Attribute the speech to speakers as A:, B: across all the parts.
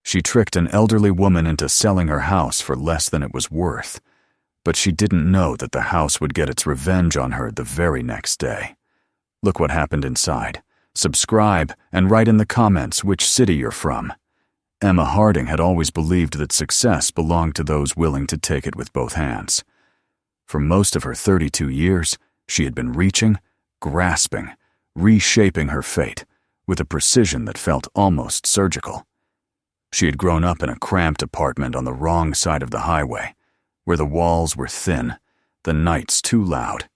A: She tricked an elderly woman into selling her house for less than it was worth, but she didn't know that the house would get its revenge on her the very next day. Look what happened inside. Subscribe and write in the comments which city you're from. Emma Harding had always believed that success belonged to those willing to take it with both hands. For most of her 32 years, she had been reaching, grasping, reshaping her fate with a precision that felt almost surgical. She had grown up in a cramped apartment on the wrong side of the highway, where the walls were thin, the nights too loud,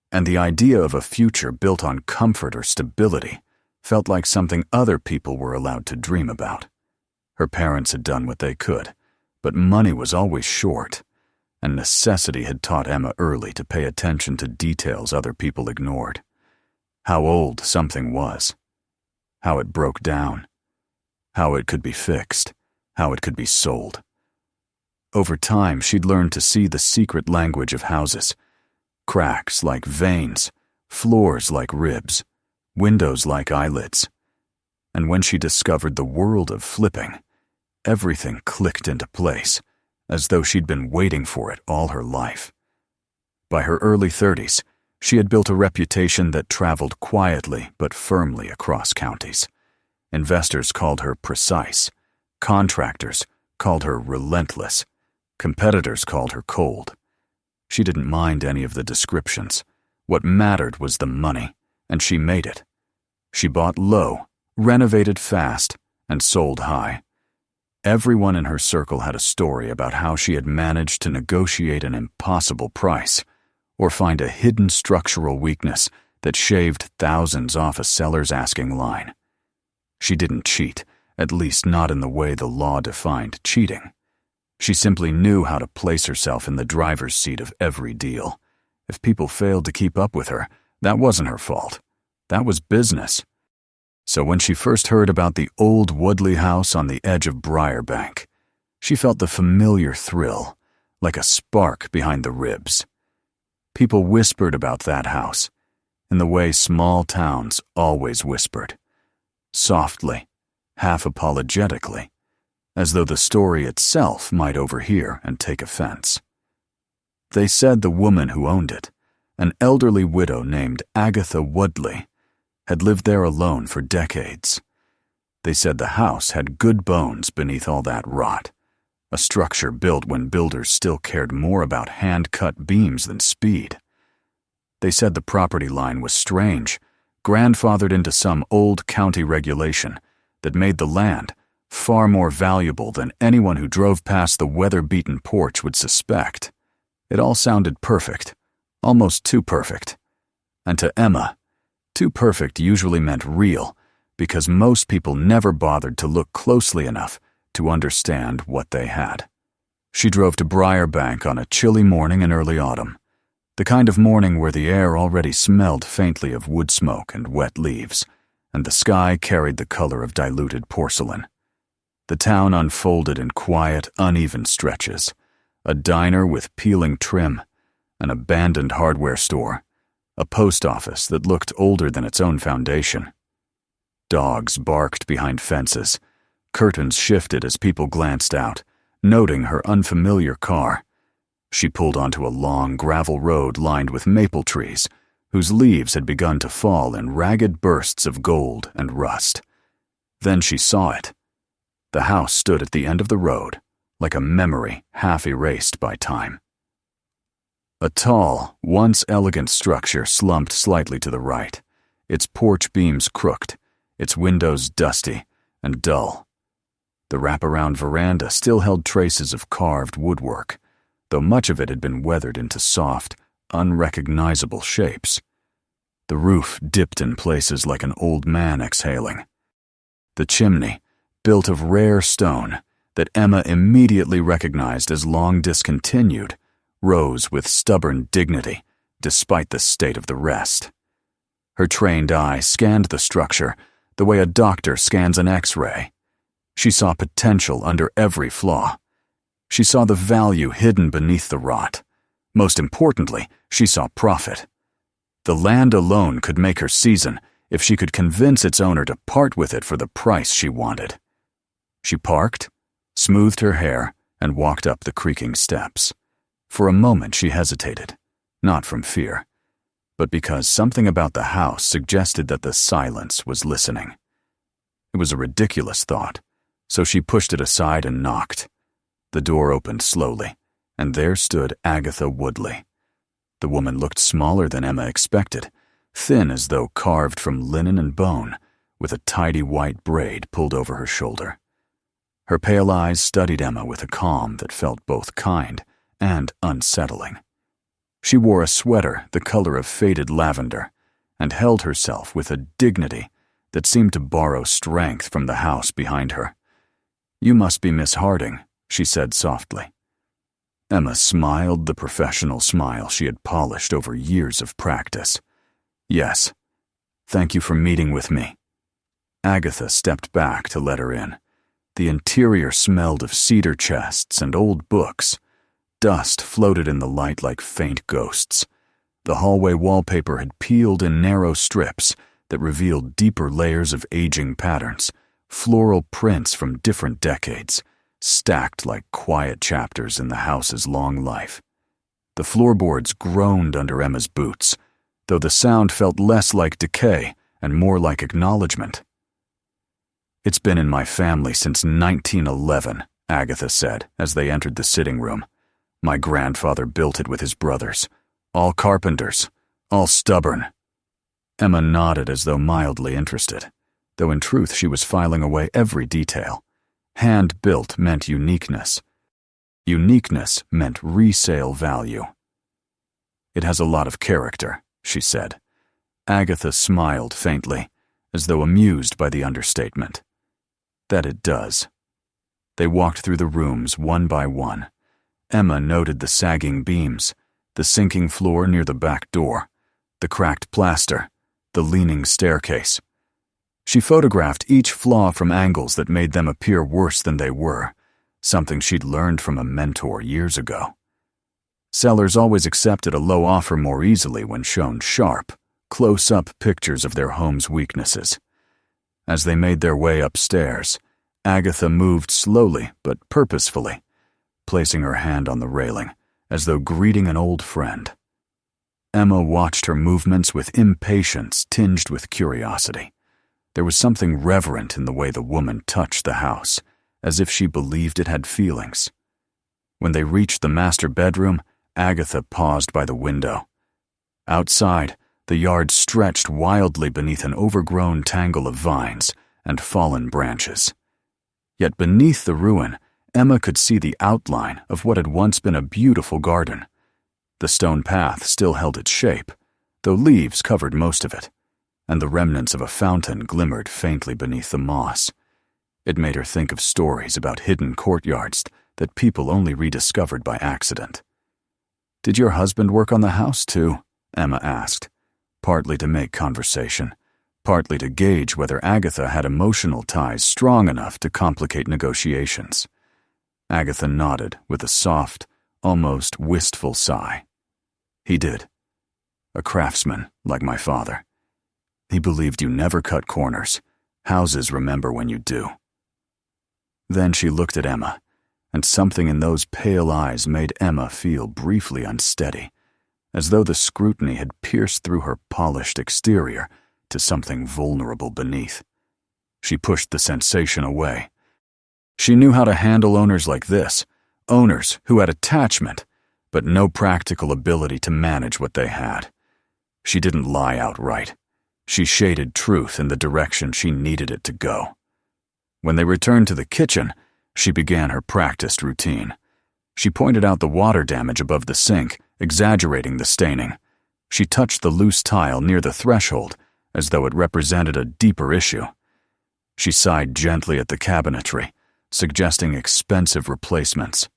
A: and the idea of a future built on comfort or stability felt like something other people were allowed to dream about. Her parents had done what they could, but money was always short, and necessity had taught Emma early to pay attention to details other people ignored. How old something was, how it broke down, how it could be fixed, how it could be sold. Over time, she'd learned to see the secret language of houses: cracks like veins, floors like ribs, windows like eyelids. And when she discovered the world of flipping, everything clicked into place, as though she'd been waiting for it all her life. By her early 30s, she had built a reputation that traveled quietly but firmly across counties. Investors called her precise, contractors called her relentless, competitors called her cold. She didn't mind any of the descriptions. What mattered was the money, and she made it. She bought low, renovated fast, and sold high. Everyone in her circle had a story about how she had managed to negotiate an impossible price or find a hidden structural weakness that shaved thousands off a seller's asking line. She didn't cheat, at least not in the way the law defined cheating. She simply knew how to place herself in the driver's seat of every deal. If people failed to keep up with her, that wasn't her fault. That was business. So when she first heard about the old Woodley house on the edge of Briarbank, she felt the familiar thrill, like a spark behind the ribs. People whispered about that house, in the way small towns always whispered, softly, half apologetically, as though the story itself might overhear and take offense. They said the woman who owned it, an elderly widow named Agatha Woodley, had lived there alone for decades. They said the house had good bones beneath all that rot, a structure built when builders still cared more about hand-cut beams than speed. They said the property line was strange, grandfathered into some old county regulation that made the land far more valuable than anyone who drove past the weather-beaten porch would suspect. It all sounded perfect, almost too perfect. And to Emma, too perfect usually meant real, because most people never bothered to look closely enough to understand what they had. She drove to Briarbank on a chilly morning in early autumn, the kind of morning where the air already smelled faintly of wood smoke and wet leaves, and the sky carried the color of diluted porcelain. The town unfolded in quiet, uneven stretches: a diner with peeling trim, an abandoned hardware store, a post office that looked older than its own foundation. Dogs barked behind fences. Curtains shifted as people glanced out, noting her unfamiliar car. She pulled onto a long gravel road lined with maple trees, whose leaves had begun to fall in ragged bursts of gold and rust. Then she saw it. The house stood at the end of the road, like a memory half erased by time. A tall, once elegant structure slumped slightly to the right, its porch beams crooked, its windows dusty and dull. The wraparound veranda still held traces of carved woodwork, though much of it had been weathered into soft, unrecognizable shapes. The roof dipped in places like an old man exhaling. The chimney, built of rare stone that Emma immediately recognized as long discontinued, rose with stubborn dignity despite the state of the rest. Her trained eye scanned the structure the way a doctor scans an X-ray. She saw potential under every flaw. She saw the value hidden beneath the rot. Most importantly, she saw profit. The land alone could make her season if she could convince its owner to part with it for the price she wanted. She parked, smoothed her hair, and walked up the creaking steps. For a moment she hesitated, not from fear, but because something about the house suggested that the silence was listening. It was a ridiculous thought, so she pushed it aside and knocked. The door opened slowly, and there stood Agatha Woodley. The woman looked smaller than Emma expected, thin as though carved from linen and bone, with a tidy white braid pulled over her shoulder. Her pale eyes studied Emma with a calm that felt both kind and unsettling. She wore a sweater the color of faded lavender, and held herself with a dignity that seemed to borrow strength from the house behind her. "You must be Miss Harding," she said softly. Emma smiled the professional smile she had polished over years of practice. "Yes. Thank you for meeting with me." Agatha stepped back to let her in. The interior smelled of cedar chests and old books. Dust floated in the light like faint ghosts. The hallway wallpaper had peeled in narrow strips that revealed deeper layers of aging patterns, floral prints from different decades, stacked like quiet chapters in the house's long life. The floorboards groaned under Emma's boots, though the sound felt less like decay and more like acknowledgement. "It's been in my family since 1911, Agatha said as they entered the sitting room. "My grandfather built it with his brothers. All carpenters, all stubborn." Emma nodded as though mildly interested, though in truth she was filing away every detail. Hand-built meant uniqueness. Uniqueness meant resale value. "It has a lot of character," she said. Agatha smiled faintly, as though amused by the understatement. "That it does." They walked through the rooms one by one. Emma noted the sagging beams, the sinking floor near the back door, the cracked plaster, the leaning staircase. She photographed each flaw from angles that made them appear worse than they were, something she'd learned from a mentor years ago. Sellers always accepted a low offer more easily when shown sharp, close-up pictures of their home's weaknesses. As they made their way upstairs, Agatha moved slowly but purposefully, placing her hand on the railing, as though greeting an old friend. Emma watched her movements with impatience tinged with curiosity. There was something reverent in the way the woman touched the house, as if she believed it had feelings. When they reached the master bedroom, Agatha paused by the window. Outside, the yard stretched wildly beneath an overgrown tangle of vines and fallen branches. Yet beneath the ruin, Emma could see the outline of what had once been a beautiful garden. The stone path still held its shape, though leaves covered most of it, and the remnants of a fountain glimmered faintly beneath the moss. It made her think of stories about hidden courtyards that people only rediscovered by accident. "Did your husband work on the house too?" Emma asked, partly to make conversation, partly to gauge whether Agatha had emotional ties strong enough to complicate negotiations. Agatha nodded with a soft, almost wistful sigh. "He did. A craftsman, like my father. He believed you never cut corners. Houses remember when you do." Then she looked at Emma, and something in those pale eyes made Emma feel briefly unsteady, as though the scrutiny had pierced through her polished exterior to something vulnerable beneath. She pushed the sensation away. She knew how to handle owners like this, owners who had attachment, but no practical ability to manage what they had. She didn't lie outright. She shaded truth in the direction she needed it to go. When they returned to the kitchen, she began her practiced routine. She pointed out the water damage above the sink, exaggerating the staining. She touched the loose tile near the threshold, as though it represented a deeper issue. She sighed gently at the cabinetry, suggesting expensive replacements.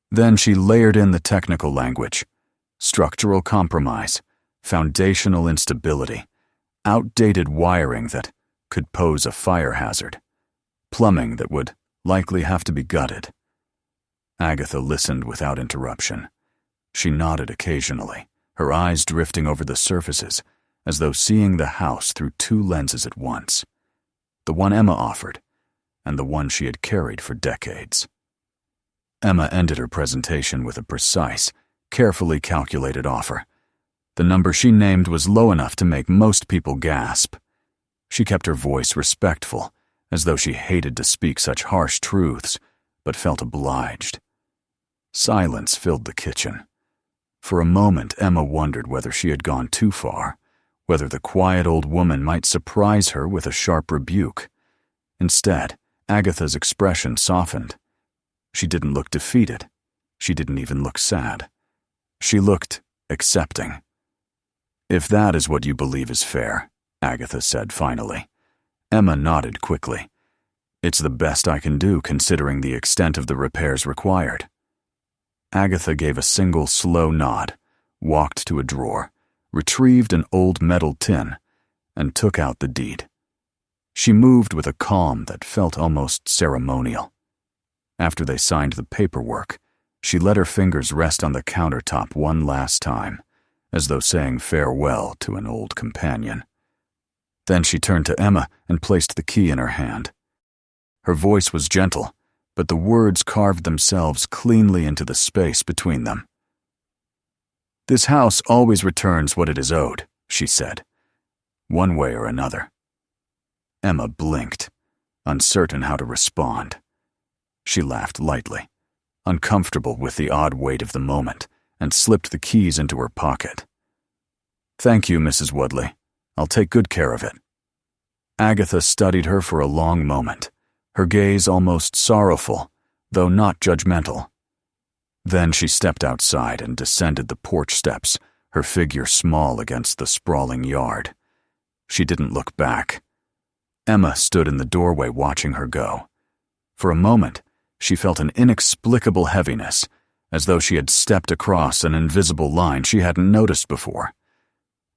A: Then she layered in the technical language: structural compromise, foundational instability, outdated wiring that could pose a fire hazard, plumbing that would likely have to be gutted. Agatha listened without interruption. She nodded occasionally, her eyes drifting over the surfaces, as though seeing the house through two lenses at once: the one Emma offered, and the one she had carried for decades. Emma ended her presentation with a precise, carefully calculated offer. The number she named was low enough to make most people gasp. She kept her voice respectful, as though she hated to speak such harsh truths, but felt obliged. Silence filled the kitchen. For a moment, Emma wondered whether she had gone too far, whether the quiet old woman might surprise her with a sharp rebuke. Instead, Agatha's expression softened. She didn't look defeated. She didn't even look sad. She looked accepting. "If that is what you believe is fair," Agatha said finally. Emma nodded quickly. "It's the best I can do considering the extent of the repairs required." Agatha gave a single slow nod, walked to a drawer, retrieved an old metal tin, and took out the deed. She moved with a calm that felt almost ceremonial. After they signed the paperwork, she let her fingers rest on the countertop one last time, as though saying farewell to an old companion. Then she turned to Emma and placed the key in her hand. Her voice was gentle, but the words carved themselves cleanly into the space between them. "This house always returns what it is owed," she said, "one way or another." Emma blinked, uncertain how to respond. She laughed lightly, uncomfortable with the odd weight of the moment, and slipped the keys into her pocket. "Thank you, Mrs. Woodley. I'll take good care of it." Agatha studied her for a long moment, her gaze almost sorrowful, though not judgmental. Then she stepped outside and descended the porch steps, her figure small against the sprawling yard. She didn't look back. Emma stood in the doorway watching her go. For a moment, she felt an inexplicable heaviness, as though she had stepped across an invisible line she hadn't noticed before.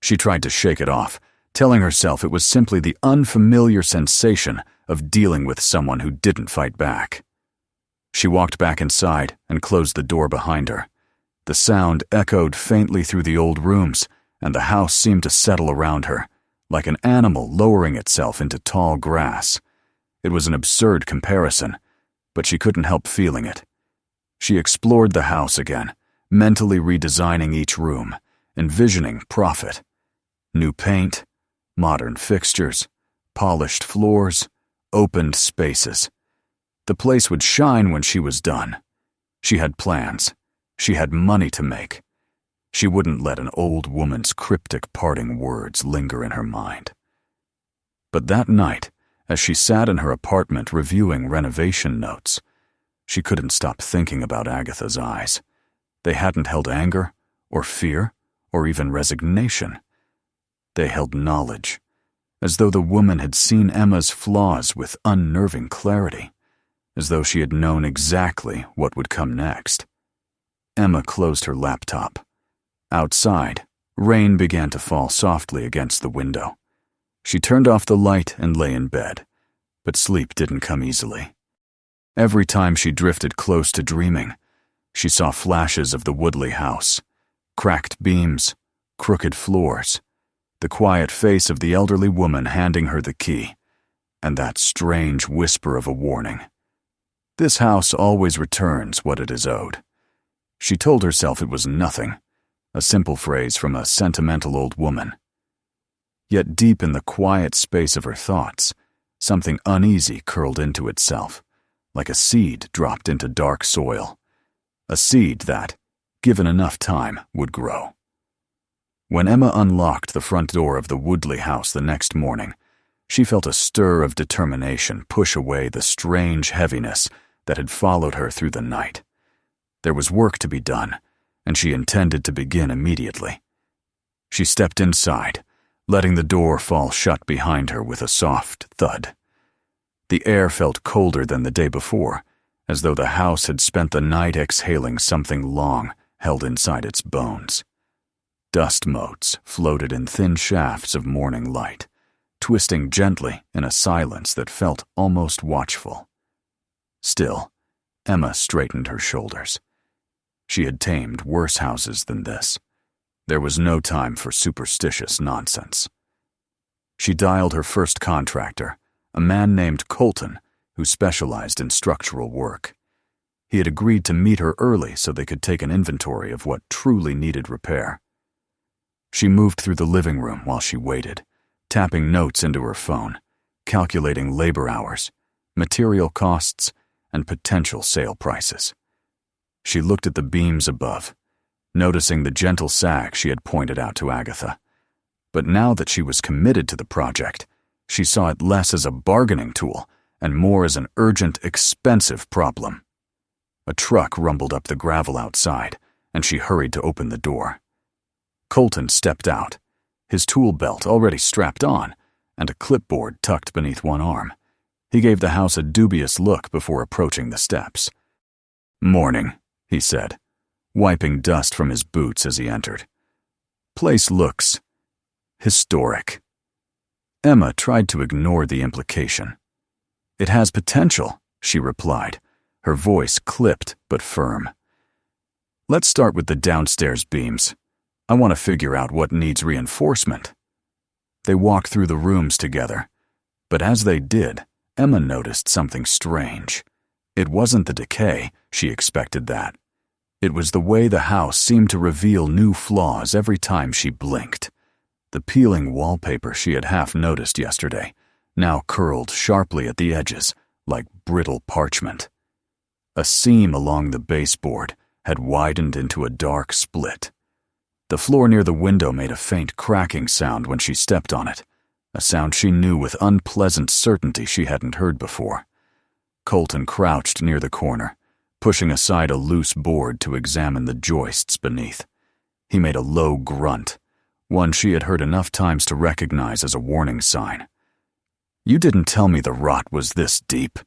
A: She tried to shake it off, telling herself it was simply the unfamiliar sensation of dealing with someone who didn't fight back. She walked back inside and closed the door behind her. The sound echoed faintly through the old rooms, and the house seemed to settle around her, like an animal lowering itself into tall grass. It was an absurd comparison, but she couldn't help feeling it. She explored the house again, mentally redesigning each room, envisioning profit. New paint, modern fixtures, polished floors, opened spaces. The place would shine when she was done. She had plans. She had money to make. She wouldn't let an old woman's cryptic parting words linger in her mind. But that night, as she sat in her apartment reviewing renovation notes, she couldn't stop thinking about Agatha's eyes. They hadn't held anger, or fear, or even resignation. They held knowledge, as though the woman had seen Emma's flaws with unnerving clarity, as though she had known exactly what would come next. Emma closed her laptop. Outside, rain began to fall softly against the window. She turned off the light and lay in bed, but sleep didn't come easily. Every time she drifted close to dreaming, she saw flashes of the Woodley house, cracked beams, crooked floors, the quiet face of the elderly woman handing her the key, and that strange whisper of a warning. This house always returns what it is owed. She told herself it was nothing, a simple phrase from a sentimental old woman. Yet deep in the quiet space of her thoughts, something uneasy curled into itself, like a seed dropped into dark soil, a seed that, given enough time, would grow. When Emma unlocked the front door of the Woodley house the next morning, she felt a stir of determination push away the strange heaviness that had followed her through the night. There was work to be done, and she intended to begin immediately. She stepped inside, letting the door fall shut behind her with a soft thud. The air felt colder than the day before, as though the house had spent the night exhaling something long held inside its bones. Dust motes floated in thin shafts of morning light, twisting gently in a silence that felt almost watchful. Still, Emma straightened her shoulders. She had tamed worse houses than this. There was no time for superstitious nonsense. She dialed her first contractor, a man named Colton, who specialized in structural work. He had agreed to meet her early so they could take an inventory of what truly needed repair. She moved through the living room while she waited, tapping notes into her phone, calculating labor hours, material costs, and potential sale prices. She looked at the beams above, noticing the gentle sag she had pointed out to Agatha. But now that she was committed to the project, she saw it less as a bargaining tool and more as an urgent, expensive problem. A truck rumbled up the gravel outside, and she hurried to open the door. Colton stepped out, his tool belt already strapped on, and a clipboard tucked beneath one arm. He gave the house a dubious look before approaching the steps. "Morning," he said, wiping dust from his boots as he entered. "Place looks historic." Emma tried to ignore the implication. "It has potential," she replied, her voice clipped but firm. "Let's start with the downstairs beams. I want to figure out what needs reinforcement." They walked through the rooms together, but as they did, Emma noticed something strange. It wasn't the decay, she expected that. It was the way the house seemed to reveal new flaws every time she blinked. The peeling wallpaper she had half noticed yesterday now curled sharply at the edges, like brittle parchment. A seam along the baseboard had widened into a dark split. The floor near the window made a faint cracking sound when she stepped on it, a sound she knew with unpleasant certainty she hadn't heard before. Colton crouched near the corner, pushing aside a loose board to examine the joists beneath. He made a low grunt, one she had heard enough times to recognize as a warning sign. "You didn't tell me the rot was this deep."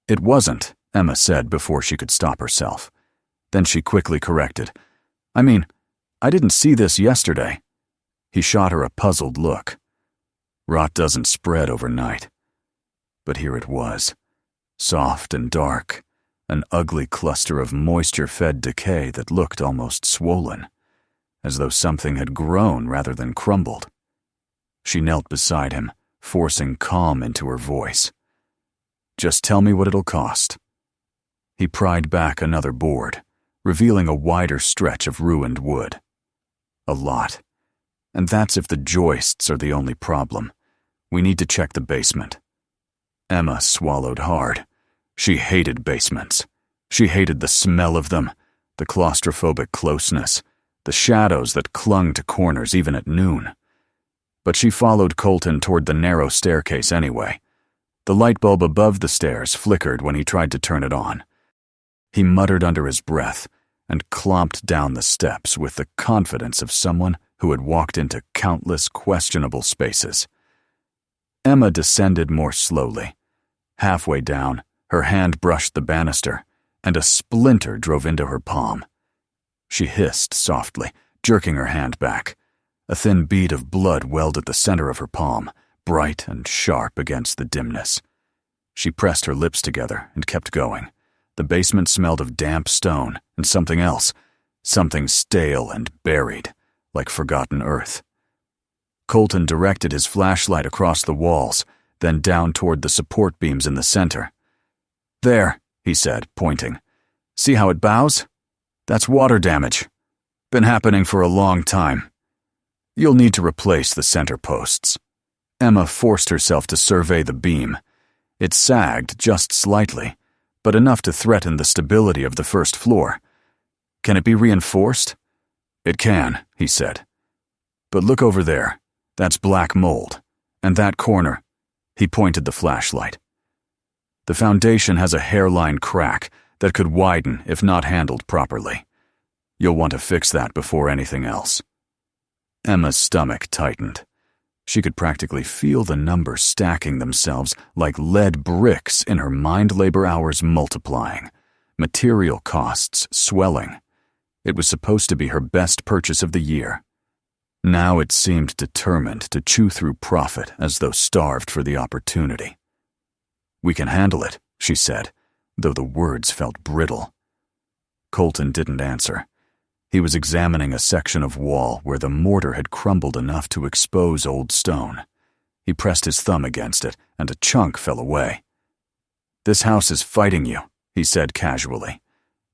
A: "It wasn't," Emma said before she could stop herself. Then she quickly corrected. I didn't see this yesterday." He shot her a puzzled look. "Rot doesn't spread overnight." But here it was, soft and dark, an ugly cluster of moisture-fed decay that looked almost swollen, as though something had grown rather than crumbled. She knelt beside him, forcing calm into her voice. "Just tell me what it'll cost." He pried back another board, revealing a wider stretch of ruined wood. "A lot. And that's if the joists are the only problem. We need to check the basement." Emma swallowed hard. She hated basements. She hated the smell of them, the claustrophobic closeness, the shadows that clung to corners even at noon. But she followed Colton toward the narrow staircase anyway. The light bulb above the stairs flickered when he tried to turn it on. He muttered under his breath and clomped down the steps with the confidence of someone who had walked into countless questionable spaces. Emma descended more slowly. Halfway down, her hand brushed the banister, and a splinter drove into her palm. She hissed softly, jerking her hand back. A thin bead of blood welled at the center of her palm, bright and sharp against the dimness. She pressed her lips together and kept going. The basement smelled of damp stone and something else, something stale and buried, like forgotten earth. Colton directed his flashlight across the walls, then down toward the support beams in the center. "There," he said, pointing. "See how it bows? That's water damage. Been happening for a long time. You'll need to replace the center posts." Emma forced herself to survey the beam. It sagged just slightly, but enough to threaten the stability of the first floor. "Can it be reinforced?" "It can," he said. "But look over there. That's black mold. And that corner." He pointed the flashlight. "The foundation has a hairline crack that could widen if not handled properly. You'll want to fix that before anything else." Emma's stomach tightened. She could practically feel the numbers stacking themselves like lead bricks in her mind labor hours multiplying, material costs swelling. It was supposed to be her best purchase of the year. Now it seemed determined to chew through profit as though starved for the opportunity. "We can handle it," she said, though the words felt brittle. Colton didn't answer. He was examining a section of wall where the mortar had crumbled enough to expose old stone. He pressed his thumb against it, and a chunk fell away. "This house is fighting you," he said casually.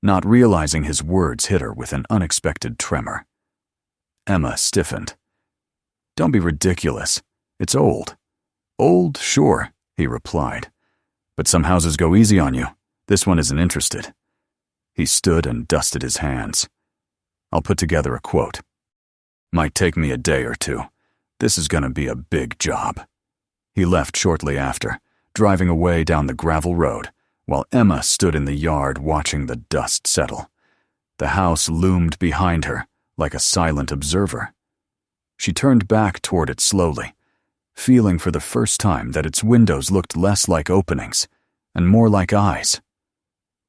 A: not realizing his words hit her with an unexpected tremor. Emma stiffened. "Don't be ridiculous. It's old." "Old, sure," he replied. "But some houses go easy on you. This one isn't interested." He stood and dusted his hands. "I'll put together a quote. Might take me a day or two. This is gonna be a big job." He left shortly after, driving away down the gravel road, while Emma stood in the yard watching the dust settle. The house loomed behind her, like a silent observer. She turned back toward it slowly, feeling for the first time that its windows looked less like openings and more like eyes.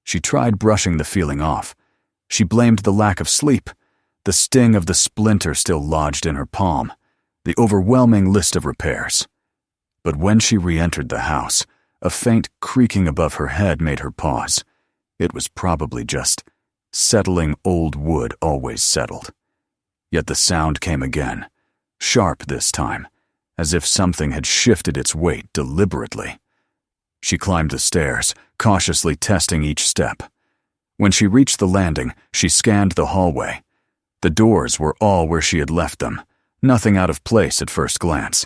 A: She tried brushing the feeling off. She blamed the lack of sleep, the sting of the splinter still lodged in her palm, the overwhelming list of repairs. But when she re-entered the house, a faint creaking above her head made her pause. It was probably just settling old wood always settled. Yet the sound came again, sharp this time, as if something had shifted its weight deliberately. She climbed the stairs, cautiously testing each step. When she reached the landing, she scanned the hallway. The doors were all where she had left them, nothing out of place at first glance.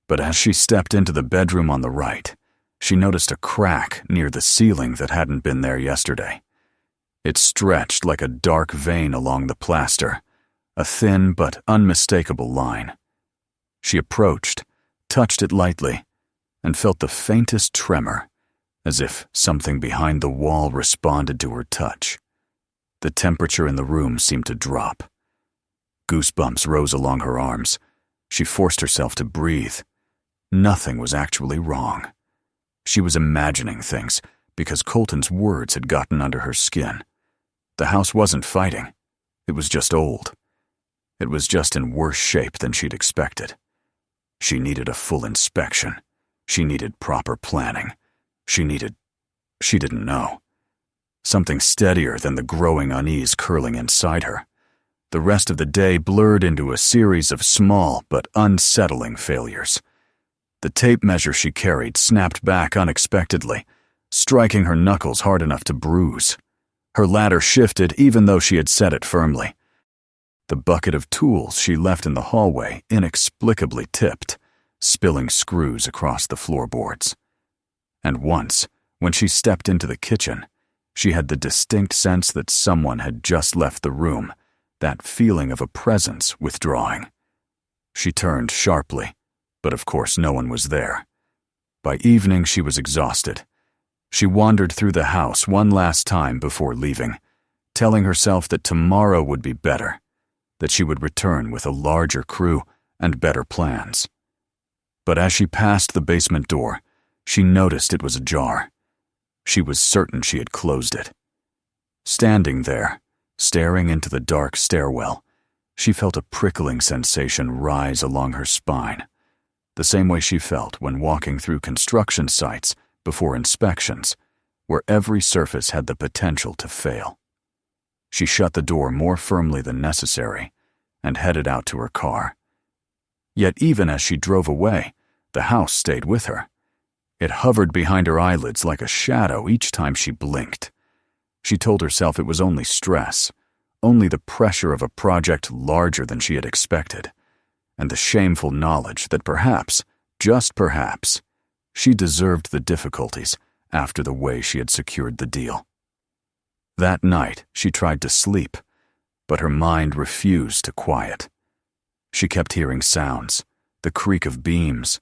A: But as she stepped into the bedroom on the right, she noticed a crack near the ceiling that hadn't been there yesterday. It stretched like a dark vein along the plaster, a thin but unmistakable line. She approached, touched it lightly, and felt the faintest tremor, as if something behind the wall responded to her touch. The temperature in the room seemed to drop. Goosebumps rose along her arms. She forced herself to breathe. Nothing was actually wrong. She was imagining things because Colton's words had gotten under her skin. The house wasn't fighting. It was just old. It was just in worse shape than she'd expected. She needed a full inspection. She needed proper planning. She didn't know. Something steadier than the growing unease curling inside her. The rest of the day blurred into a series of small but unsettling failures. The tape measure she carried snapped back unexpectedly, striking her knuckles hard enough to bruise. Her ladder shifted even though she had set it firmly. The bucket of tools she left in the hallway inexplicably tipped, spilling screws across the floorboards. And once, when she stepped into the kitchen, she had the distinct sense that someone had just left the room, that feeling of a presence withdrawing. She turned sharply, but of course no one was there. By evening she was exhausted. She wandered through the house one last time before leaving, telling herself that tomorrow would be better, that she would return with a larger crew and better plans. But as she passed the basement door, she noticed it was ajar. She was certain she had closed it. Standing there, staring into the dark stairwell, she felt a prickling sensation rise along her spine, the same way she felt when walking through construction sites before inspections, where every surface had the potential to fail. She shut the door more firmly than necessary and headed out to her car. Yet even as she drove away, the house stayed with her. It hovered behind her eyelids like a shadow each time she blinked. She told herself it was only stress, only the pressure of a project larger than she had expected, and the shameful knowledge that perhaps, just perhaps, she deserved the difficulties after the way she had secured the deal. That night, she tried to sleep, but her mind refused to quiet. She kept hearing sounds, the creak of beams,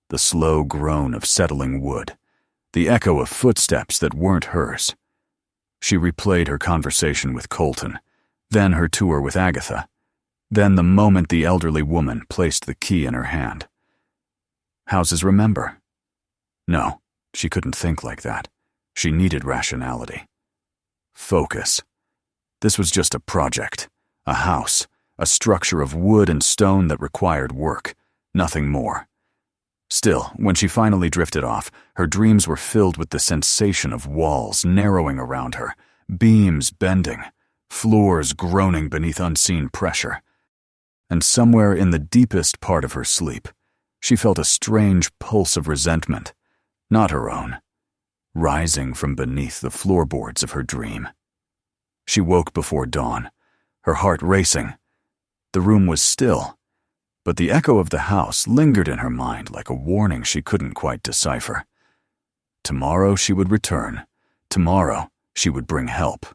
A: the slow groan of settling wood, the echo of footsteps that weren't hers. She replayed her conversation with Colton, then her tour with Agatha, then the moment the elderly woman placed the key in her hand. Houses remember. No, she couldn't think like that. She needed rationality. Focus. This was just a project, a house, a structure of wood and stone that required work, nothing more. Still, when she finally drifted off, her dreams were filled with the sensation of walls narrowing around her, beams bending, floors groaning beneath unseen pressure. And somewhere in the deepest part of her sleep, she felt a strange pulse of resentment, not her own, rising from beneath the floorboards of her dream. She woke before dawn, her heart racing. The room was still, but the echo of the house lingered in her mind like a warning she couldn't quite decipher. Tomorrow she would return. Tomorrow she would bring help.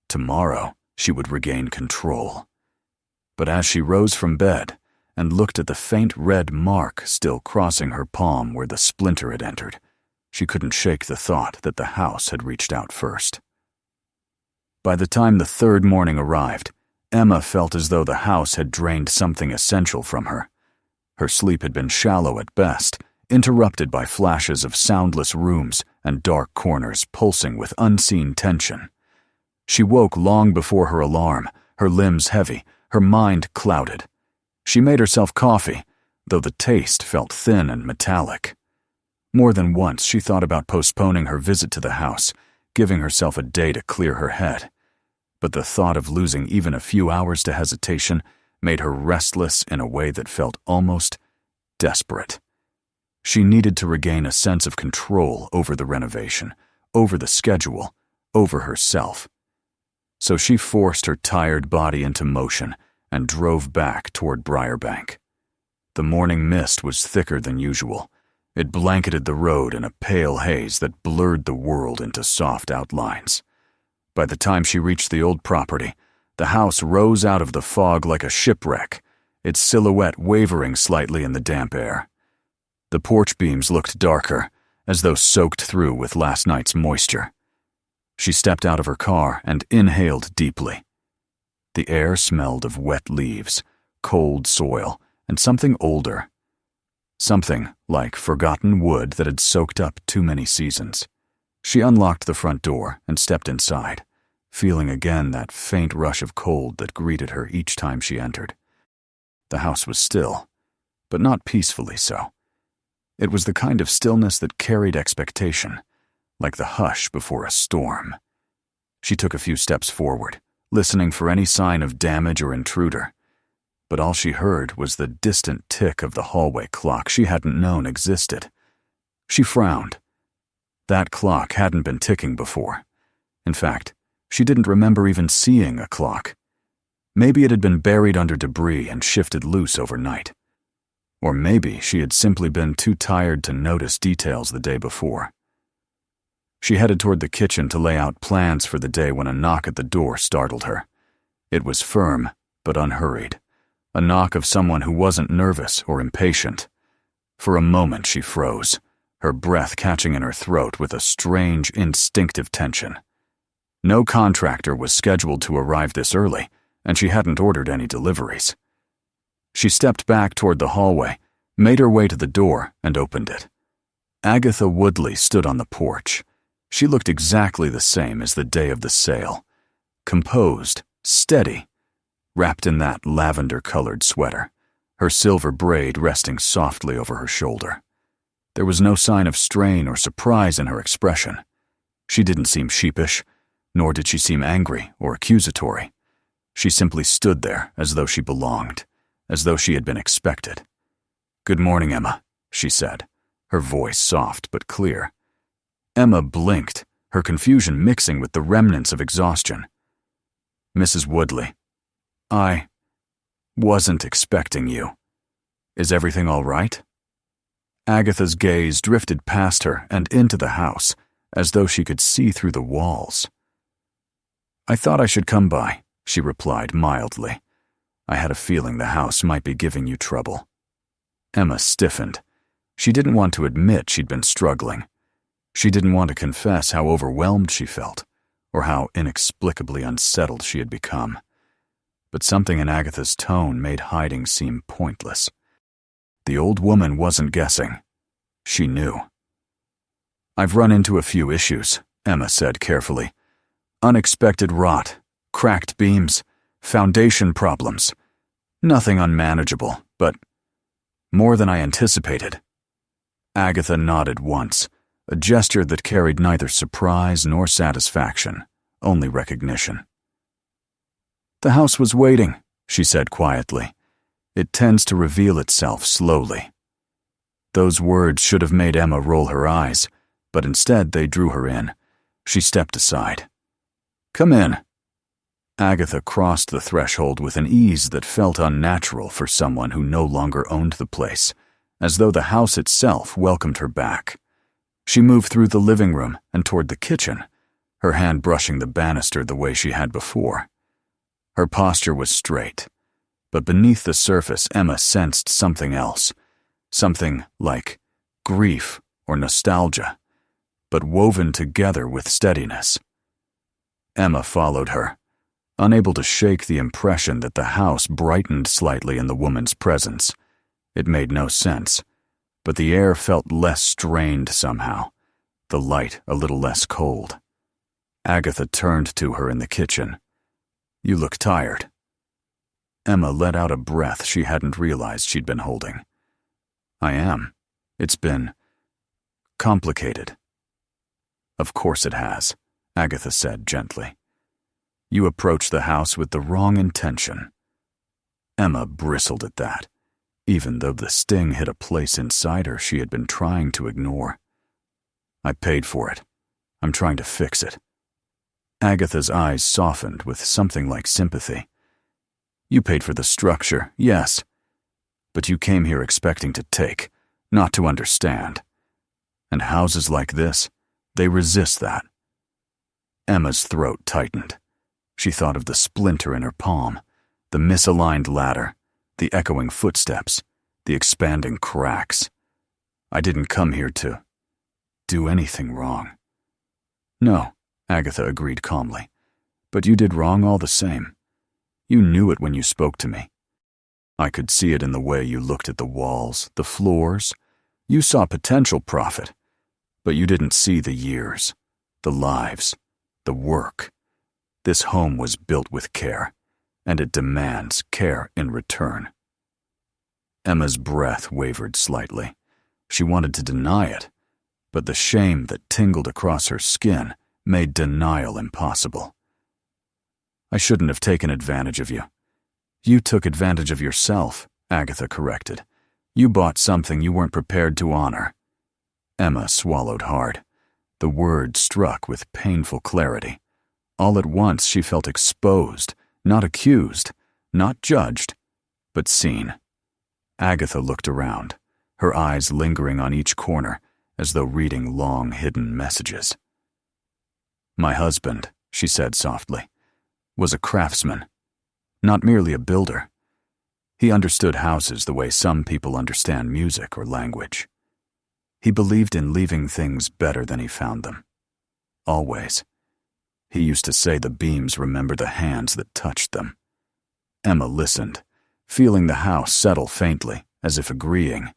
A: Tomorrow she would regain control. But as she rose from bed and looked at the faint red mark still crossing her palm where the splinter had entered, she couldn't shake the thought that the house had reached out first. By the time the third morning arrived, Emma felt as though the house had drained something essential from her. Her sleep had been shallow at best, interrupted by flashes of soundless rooms and dark corners pulsing with unseen tension. She woke long before her alarm, her limbs heavy, her mind clouded. She made herself coffee, though the taste felt thin and metallic. More than once she thought about postponing her visit to the house, giving herself a day to clear her head. But the thought of losing even a few hours to hesitation made her restless in a way that felt almost desperate. She needed to regain a sense of control over the renovation, over the schedule, over herself. So she forced her tired body into motion and drove back toward Briarbank. The morning mist was thicker than usual. It blanketed the road in a pale haze that blurred the world into soft outlines. By the time she reached the old property, the house rose out of the fog like a shipwreck, its silhouette wavering slightly in the damp air. The porch beams looked darker, as though soaked through with last night's moisture. She stepped out of her car and inhaled deeply. The air smelled of wet leaves, cold soil, and something older. Something like forgotten wood that had soaked up too many seasons. She unlocked the front door and stepped inside, feeling again that faint rush of cold that greeted her each time she entered. The house was still, but not peacefully so. It was the kind of stillness that carried expectation, like the hush before a storm. She took a few steps forward, listening for any sign of damage or intruder. But all she heard was the distant tick of the hallway clock she hadn't known existed. She frowned. That clock hadn't been ticking before. In fact, she didn't remember even seeing a clock. Maybe it had been buried under debris and shifted loose overnight. Or maybe she had simply been too tired to notice details the day before. She headed toward the kitchen to lay out plans for the day when a knock at the door startled her. It was firm, but unhurried. A knock of someone who wasn't nervous or impatient. For a moment she froze, her breath catching in her throat with a strange, instinctive tension. No contractor was scheduled to arrive this early, and she hadn't ordered any deliveries. She stepped back toward the hallway, made her way to the door, and opened it. Agatha Woodley stood on the porch. She looked exactly the same as the day of the sale. Composed, steady, wrapped in that lavender-colored sweater, her silver braid resting softly over her shoulder. There was no sign of strain or surprise in her expression. She didn't seem sheepish, nor did she seem angry or accusatory. She simply stood there as though she belonged, as though she had been expected. "Good morning, Emma," she said, her voice soft but clear. Emma blinked, her confusion mixing with the remnants of exhaustion. "Mrs. Woodley, I wasn't expecting you. Is everything all right?" Agatha's gaze drifted past her and into the house, as though she could see through the walls. "I thought I should come by," she replied mildly. "I had a feeling the house might be giving you trouble." Emma stiffened. She didn't want to admit she'd been struggling. She didn't want to confess how overwhelmed she felt, or how inexplicably unsettled she had become. But something in Agatha's tone made hiding seem pointless. The old woman wasn't guessing. She knew. "I've run into a few issues," Emma said carefully. "Unexpected rot, cracked beams, foundation problems. Nothing unmanageable, but more than I anticipated." Agatha nodded once, a gesture that carried neither surprise nor satisfaction, only recognition. "The house was waiting," she said quietly. "It tends to reveal itself slowly." Those words should have made Emma roll her eyes, but instead they drew her in. She stepped aside. "Come in." Agatha crossed the threshold with an ease that felt unnatural for someone who no longer owned the place, as though the house itself welcomed her back. She moved through the living room and toward the kitchen, her hand brushing the banister the way she had before. Her posture was straight, but beneath the surface Emma sensed something else, something like grief or nostalgia, but woven together with steadiness. Emma followed her, unable to shake the impression that the house brightened slightly in the woman's presence. It made no sense, but the air felt less strained somehow, the light a little less cold. Agatha turned to her in the kitchen. "You look tired." Emma let out a breath she hadn't realized she'd been holding. "I am. It's been complicated." "Of course it has," Agatha said gently. "You approached the house with the wrong intention." Emma bristled at that, even though the sting hit a place inside her she had been trying to ignore. "I paid for it. I'm trying to fix it." Agatha's eyes softened with something like sympathy. "You paid for the structure, yes, but you came here expecting to take, not to understand. And houses like this, they resist that." Emma's throat tightened. She thought of the splinter in her palm, the misaligned ladder, the echoing footsteps, the expanding cracks. "I didn't come here to do anything wrong." "No," Agatha agreed calmly, "but you did wrong all the same. You knew it when you spoke to me. I could see it in the way you looked at the walls, the floors. You saw potential profit, but you didn't see the years, the lives, the work. This home was built with care, and it demands care in return." Emma's breath wavered slightly. She wanted to deny it, but the shame that tingled across her skin made denial impossible. "I shouldn't have taken advantage of you." "You took advantage of yourself," Agatha corrected. "You bought something you weren't prepared to honor." Emma swallowed hard. The words struck with painful clarity. All at once she felt exposed, not accused, not judged, but seen. Agatha looked around, her eyes lingering on each corner, as though reading long hidden messages. "My husband," she said softly, "was a craftsman, not merely a builder. He understood houses the way some people understand music or language. He believed in leaving things better than he found them. Always. He used to say the beams remember the hands that touched them." Emma listened, feeling the house settle faintly, as if agreeing.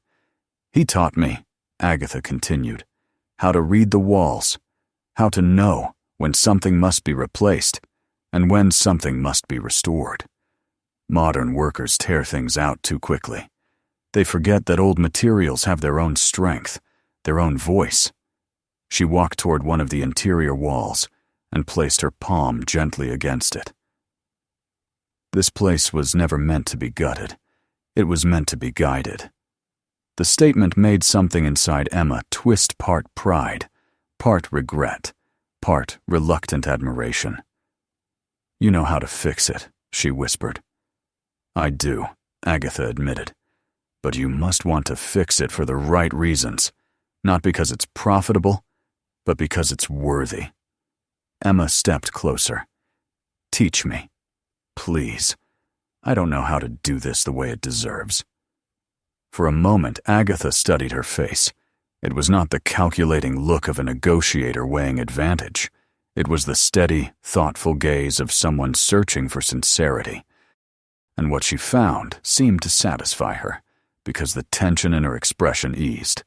A: "He taught me," Agatha continued, "how to read the walls, how to know when something must be replaced and when something must be restored. Modern workers tear things out too quickly. They forget that old materials have their own strength, their own voice." She walked toward one of the interior walls and placed her palm gently against it. "This place was never meant to be gutted. It was meant to be guided." The statement made something inside Emma twist part pride, part regret, part reluctant admiration. "You know how to fix it," she whispered. "I do," Agatha admitted. "But you must want to fix it for the right reasons, not because it's profitable, but because it's worthy." Emma stepped closer. "Teach me, please. I don't know how to do this the way it deserves." For a moment, Agatha studied her face. It was not the calculating look of a negotiator weighing advantage. It was the steady, thoughtful gaze of someone searching for sincerity. And what she found seemed to satisfy her, because the tension in her expression eased.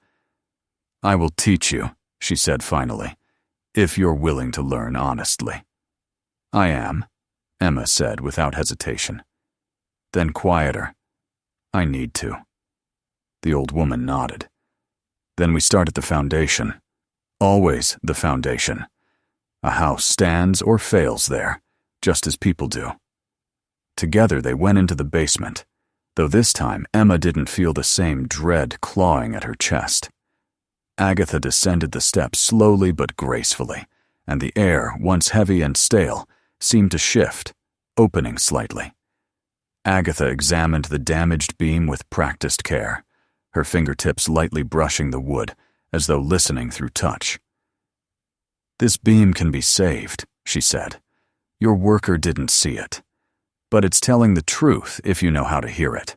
A: "I will teach you," she said finally, "if you're willing to learn honestly." "I am," Emma said without hesitation. Then quieter, "I need to." The old woman nodded. "Then we start at the foundation. Always the foundation. A house stands or fails there, just as people do." Together they went into the basement, though this time Emma didn't feel the same dread clawing at her chest. Agatha descended the steps slowly but gracefully, and the air, once heavy and stale, seemed to shift, opening slightly. Agatha examined the damaged beam with practiced care, her fingertips lightly brushing the wood, as though listening through touch. "This beam can be saved," she said. "Your worker didn't see it. But it's telling the truth if you know how to hear it."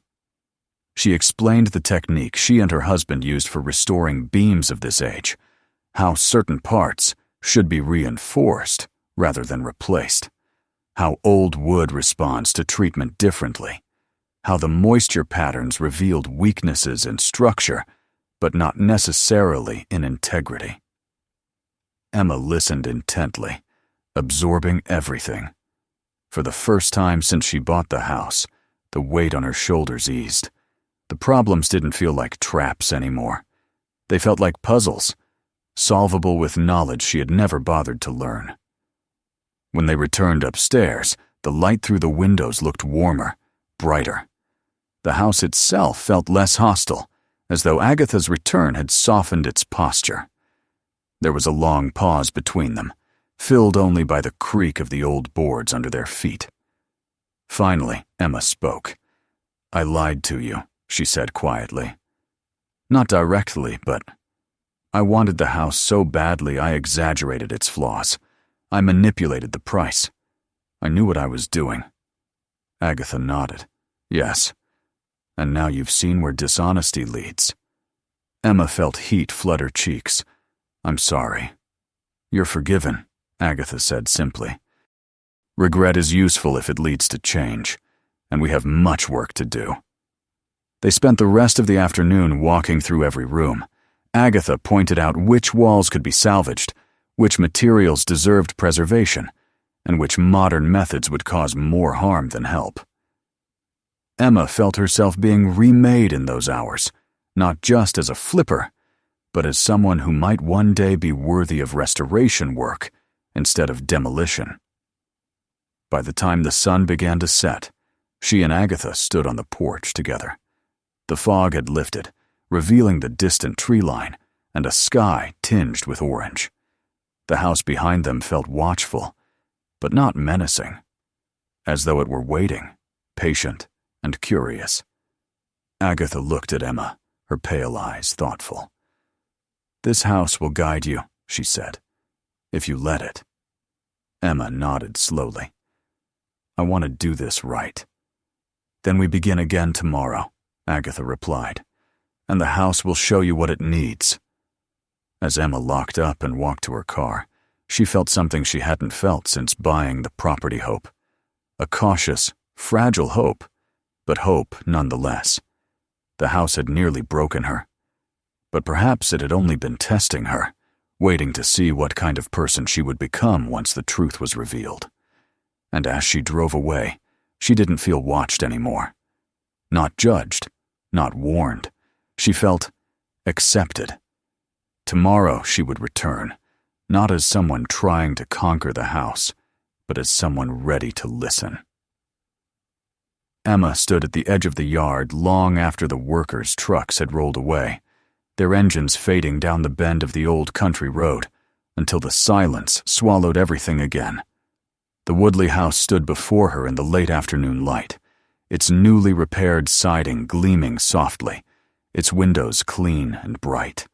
A: She explained the technique she and her husband used for restoring beams of this age, how certain parts should be reinforced rather than replaced, how old wood responds to treatment differently, how the moisture patterns revealed weaknesses in structure, but not necessarily in integrity. Emma listened intently, absorbing everything. For the first time since she bought the house, the weight on her shoulders eased. The problems didn't feel like traps anymore. They felt like puzzles, solvable with knowledge she had never bothered to learn. When they returned upstairs, the light through the windows looked warmer, brighter. The house itself felt less hostile, as though Agatha's return had softened its posture. There was a long pause between them, filled only by the creak of the old boards under their feet. Finally, Emma spoke. "I lied to you," she said quietly. "Not directly, but I wanted the house so badly I exaggerated its flaws. I manipulated the price. I knew what I was doing." Agatha nodded. "Yes. And now you've seen where dishonesty leads." Emma felt heat flood her cheeks. "I'm sorry." "You're forgiven," Agatha said simply. "Regret is useful if it leads to change, and we have much work to do." They spent the rest of the afternoon walking through every room. Agatha pointed out which walls could be salvaged, which materials deserved preservation, and which modern methods would cause more harm than help. Emma felt herself being remade in those hours, not just as a flipper, but as someone who might one day be worthy of restoration work instead of demolition. By the time the sun began to set, she and Agatha stood on the porch together. The fog had lifted, revealing the distant tree line and a sky tinged with orange. The house behind them felt watchful, but not menacing, as though it were waiting, patient and curious. Agatha looked at Emma, her pale eyes thoughtful. "This house will guide you," she said, "if you let it." Emma nodded slowly. "I want to do this right." "Then we begin again tomorrow," Agatha replied, "and the house will show you what it needs." As Emma locked up and walked to her car, she felt something she hadn't felt since buying the property hope. A cautious, fragile hope, but hope nonetheless. The house had nearly broken her. But perhaps it had only been testing her, waiting to see what kind of person she would become once the truth was revealed. And as she drove away, she didn't feel watched anymore. Not judged, not warned. She felt accepted. Tomorrow she would return, not as someone trying to conquer the house, but as someone ready to listen. Emma stood at the edge of the yard long after the workers' trucks had rolled away, their engines fading down the bend of the old country road, until the silence swallowed everything again. The Woodley house stood before her in the late afternoon light, its newly repaired siding gleaming softly, its windows clean and bright,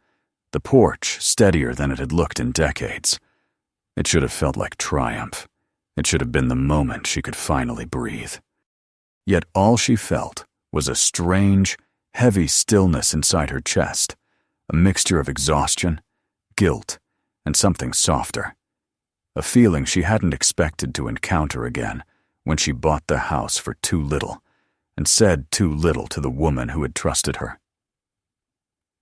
A: the porch steadier than it had looked in decades. It should have felt like triumph. It should have been the moment she could finally breathe. Yet all she felt was a strange, heavy stillness inside her chest, a mixture of exhaustion, guilt, and something softer. A feeling she hadn't expected to encounter again when she bought the house for too little, and said too little to the woman who had trusted her.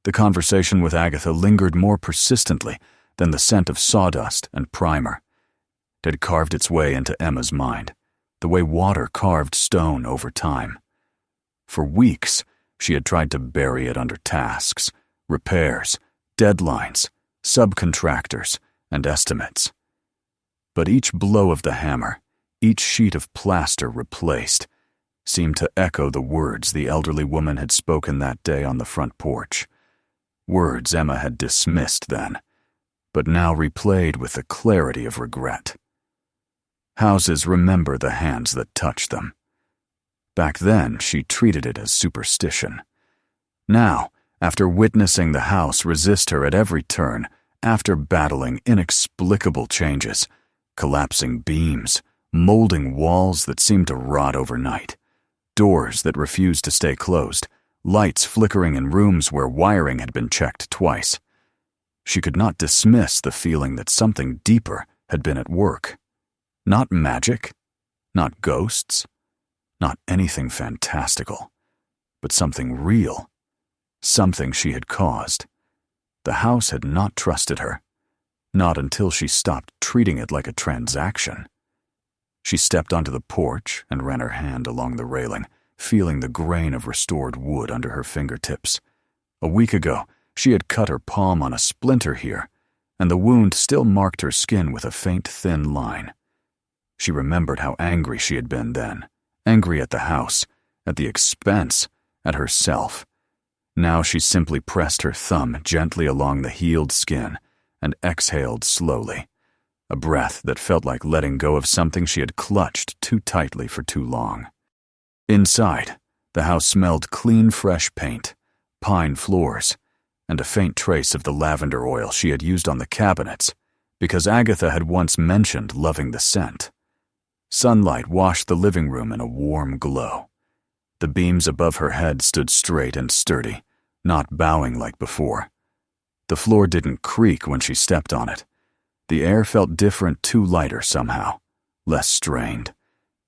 A: The conversation with Agatha lingered more persistently than the scent of sawdust and primer. It had carved its way into Emma's mind, the way water carved stone over time. For weeks, she had tried to bury it under tasks, repairs, deadlines, subcontractors, and estimates. But each blow of the hammer, each sheet of plaster replaced, seemed to echo the words the elderly woman had spoken that day on the front porch. Words Emma had dismissed then, but now replayed with the clarity of regret. Houses remember the hands that touch them. Back then, she treated it as superstition. Now, after witnessing the house resist her at every turn, after battling inexplicable changes, collapsing beams, molding walls that seemed to rot overnight, doors that refused to stay closed, lights flickering in rooms where wiring had been checked twice, she could not dismiss the feeling that something deeper had been at work. Not magic, not ghosts, not anything fantastical, but something real, something she had caused. The house had not trusted her, not until she stopped treating it like a transaction. She stepped onto the porch and ran her hand along the railing, feeling the grain of restored wood under her fingertips. A week ago, she had cut her palm on a splinter here, and the wound still marked her skin with a faint, thin line. She remembered how angry she had been then, angry at the house, at the expense, at herself. Now she simply pressed her thumb gently along the healed skin and exhaled slowly, a breath that felt like letting go of something she had clutched too tightly for too long. Inside, the house smelled clean, fresh paint, pine floors, and a faint trace of the lavender oil she had used on the cabinets, because Agatha had once mentioned loving the scent. Sunlight washed the living room in a warm glow. The beams above her head stood straight and sturdy, not bowing like before. The floor didn't creak when she stepped on it. The air felt different, too lighter somehow, less strained.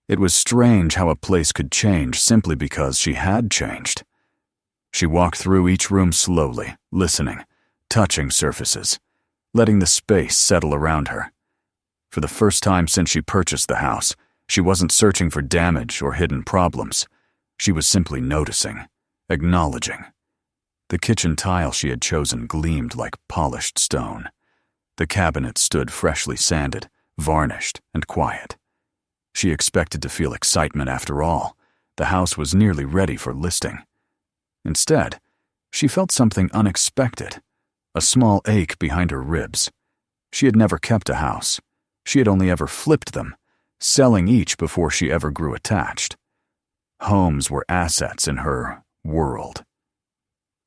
A: It was strange how a place could change simply because she had changed. She walked through each room slowly, listening, touching surfaces, letting the space settle around her. For the first time since she purchased the house, she wasn't searching for damage or hidden problems. She was simply noticing, acknowledging. The kitchen tile she had chosen gleamed like polished stone. The cabinet stood freshly sanded, varnished, and quiet. She expected to feel excitement after all. The house was nearly ready for listing. Instead, she felt something unexpected, a small ache behind her ribs. She had never kept a house. She had only ever flipped them, selling each before she ever grew attached. Homes were assets in her world.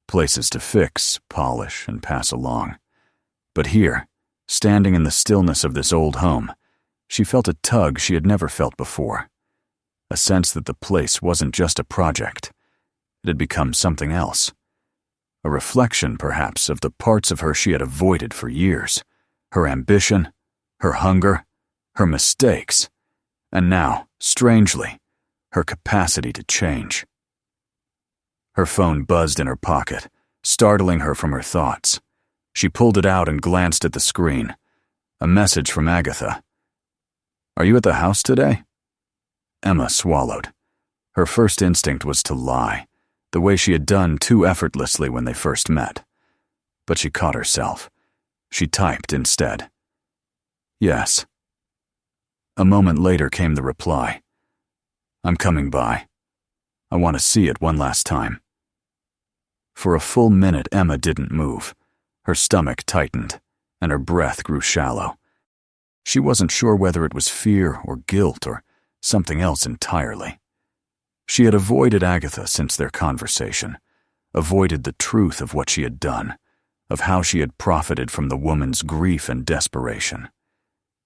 A: Places to fix, polish, and pass along. But here, standing in the stillness of this old home, she felt a tug she had never felt before. A sense that the place wasn't just a project. It had become something else. A reflection, perhaps, of the parts of her she had avoided for years. Her ambition, her hunger, her mistakes, and now, strangely, her capacity to change. Her phone buzzed in her pocket, startling her from her thoughts. She pulled it out and glanced at the screen. A message from Agatha. "Are you at the house today?" Emma swallowed. Her first instinct was to lie, the way she had done too effortlessly when they first met. But she caught herself. She typed instead. "Yes." A moment later came the reply. "I'm coming by. I want to see it one last time." For a full minute, Emma didn't move. Her stomach tightened, and her breath grew shallow. She wasn't sure whether it was fear or guilt or something else entirely. She had avoided Agatha since their conversation, avoided the truth of what she had done, of how she had profited from the woman's grief and desperation.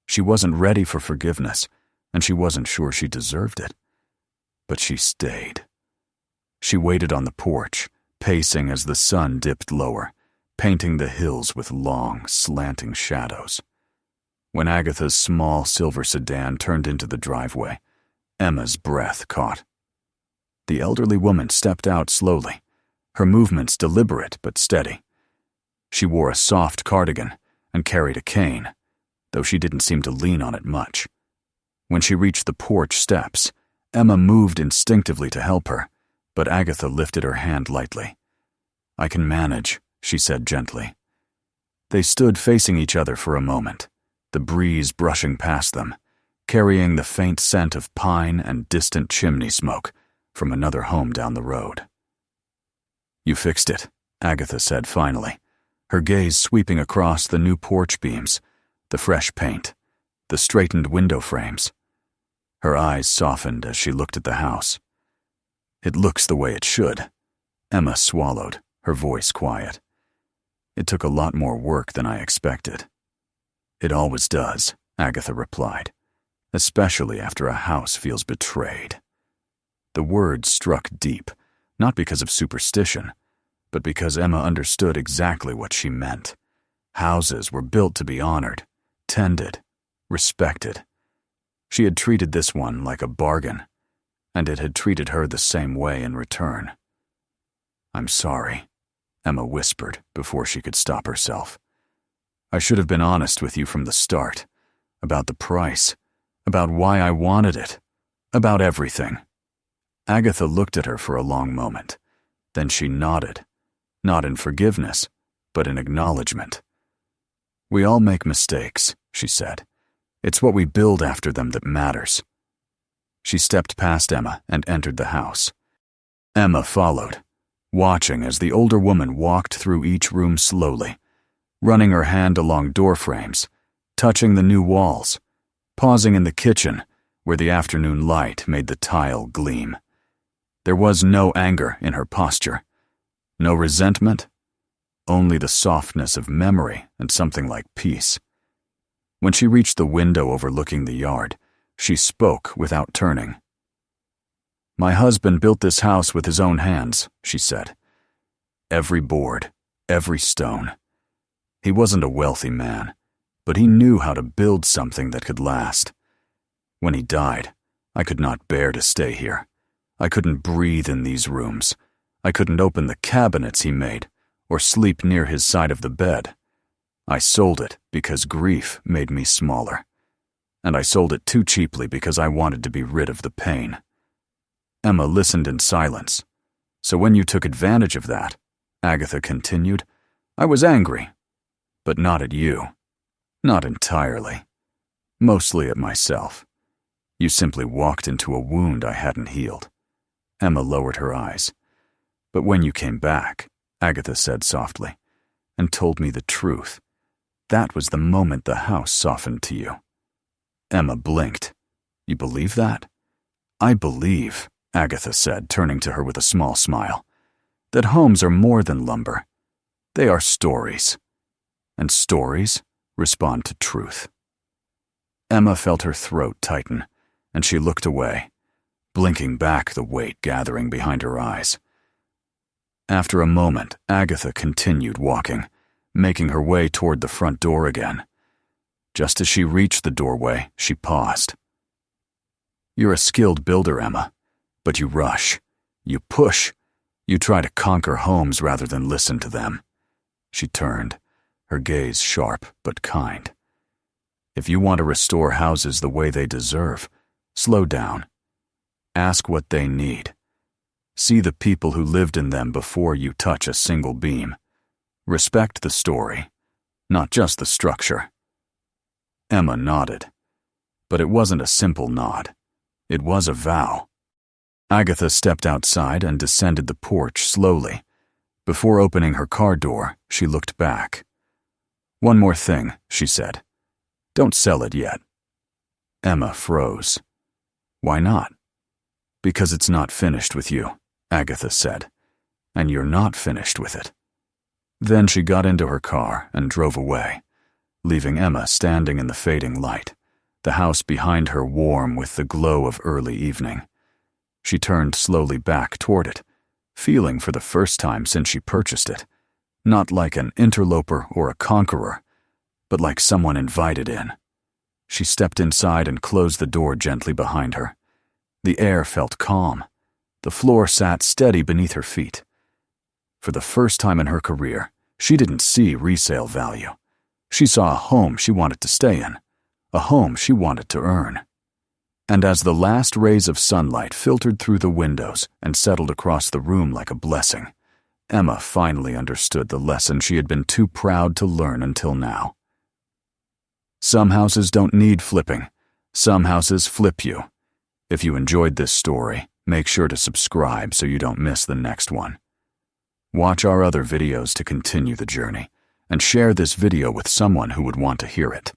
A: She wasn't ready for forgiveness, and she wasn't sure she deserved it. But she stayed. She waited on the porch, pacing as the sun dipped lower, painting the hills with long, slanting shadows. When Agatha's small silver sedan turned into the driveway, Emma's breath caught. The elderly woman stepped out slowly, her movements deliberate but steady. She wore a soft cardigan and carried a cane, though she didn't seem to lean on it much. When she reached the porch steps, Emma moved instinctively to help her, but Agatha lifted her hand lightly. "I can manage," she said gently. They stood facing each other for a moment, the breeze brushing past them, carrying the faint scent of pine and distant chimney smoke from another home down the road. "You fixed it," Agatha said finally, her gaze sweeping across the new porch beams, the fresh paint, the straightened window frames. Her eyes softened as she looked at the house. It looks the way it should. Emma swallowed, her voice quiet. It took a lot more work than I expected. It always does, Agatha replied, especially after a house feels betrayed. The words struck deep, not because of superstition, but because Emma understood exactly what she meant. Houses were built to be honored, tended, respected. She had treated this one like a bargain, and it had treated her the same way in return. "I'm sorry," Emma whispered before she could stop herself. "I should have been honest with you from the start, about the price, about why I wanted it, about everything." Agatha looked at her for a long moment. Then she nodded, not in forgiveness, but in acknowledgement. "We all make mistakes," she said. "It's what we build after them that matters." She stepped past Emma and entered the house. Emma followed, watching as the older woman walked through each room slowly, running her hand along door frames, touching the new walls, pausing in the kitchen where the afternoon light made the tile gleam. There was no anger in her posture, no resentment, only the softness of memory and something like peace. When she reached the window overlooking the yard, she spoke without turning. "My husband built this house with his own hands," she said. "Every board, every stone. He wasn't a wealthy man, but he knew how to build something that could last. When he died, I could not bear to stay here. I couldn't breathe in these rooms. I couldn't open the cabinets he made or sleep near his side of the bed. I sold it because grief made me smaller. And I sold it too cheaply because I wanted to be rid of the pain." Emma listened in silence. "So when you took advantage of that," Agatha continued, "I was angry. But not at you. Not entirely. Mostly at myself. You simply walked into a wound I hadn't healed." Emma lowered her eyes. "But when you came back," Agatha said softly, "and told me the truth, that was the moment the house softened to you." Emma blinked. "You believe that?" "I believe," Agatha said, turning to her with a small smile, "that homes are more than lumber. They are stories. And stories respond to truth." Emma felt her throat tighten, and she looked away, blinking back the weight gathering behind her eyes. After a moment, Agatha continued walking, making her way toward the front door again. Just as she reached the doorway, she paused. "You're a skilled builder, Emma, but you rush, you push, you try to conquer homes rather than listen to them." She turned, her gaze sharp but kind. "If you want to restore houses the way they deserve, slow down. Ask what they need. See the people who lived in them before you touch a single beam. Respect the story, not just the structure." Emma nodded. But it wasn't a simple nod. It was a vow. Agatha stepped outside and descended the porch slowly. Before opening her car door, she looked back. "One more thing," she said. "Don't sell it yet." Emma froze. "Why not?" "Because it's not finished with you," Agatha said. "And you're not finished with it." Then she got into her car and drove away, leaving Emma standing in the fading light, the house behind her warm with the glow of early evening. She turned slowly back toward it, feeling for the first time since she purchased it, not like an interloper or a conqueror, but like someone invited in. She stepped inside and closed the door gently behind her. The air felt calm. The floor sat steady beneath her feet. For the first time in her career, she didn't see resale value. She saw a home she wanted to stay in, a home she wanted to earn. And as the last rays of sunlight filtered through the windows and settled across the room like a blessing, Emma finally understood the lesson she had been too proud to learn until now. Some houses don't need flipping. Some houses flip you. If you enjoyed this story, make sure to subscribe so you don't miss the next one. Watch our other videos to continue the journey, and share this video with someone who would want to hear it.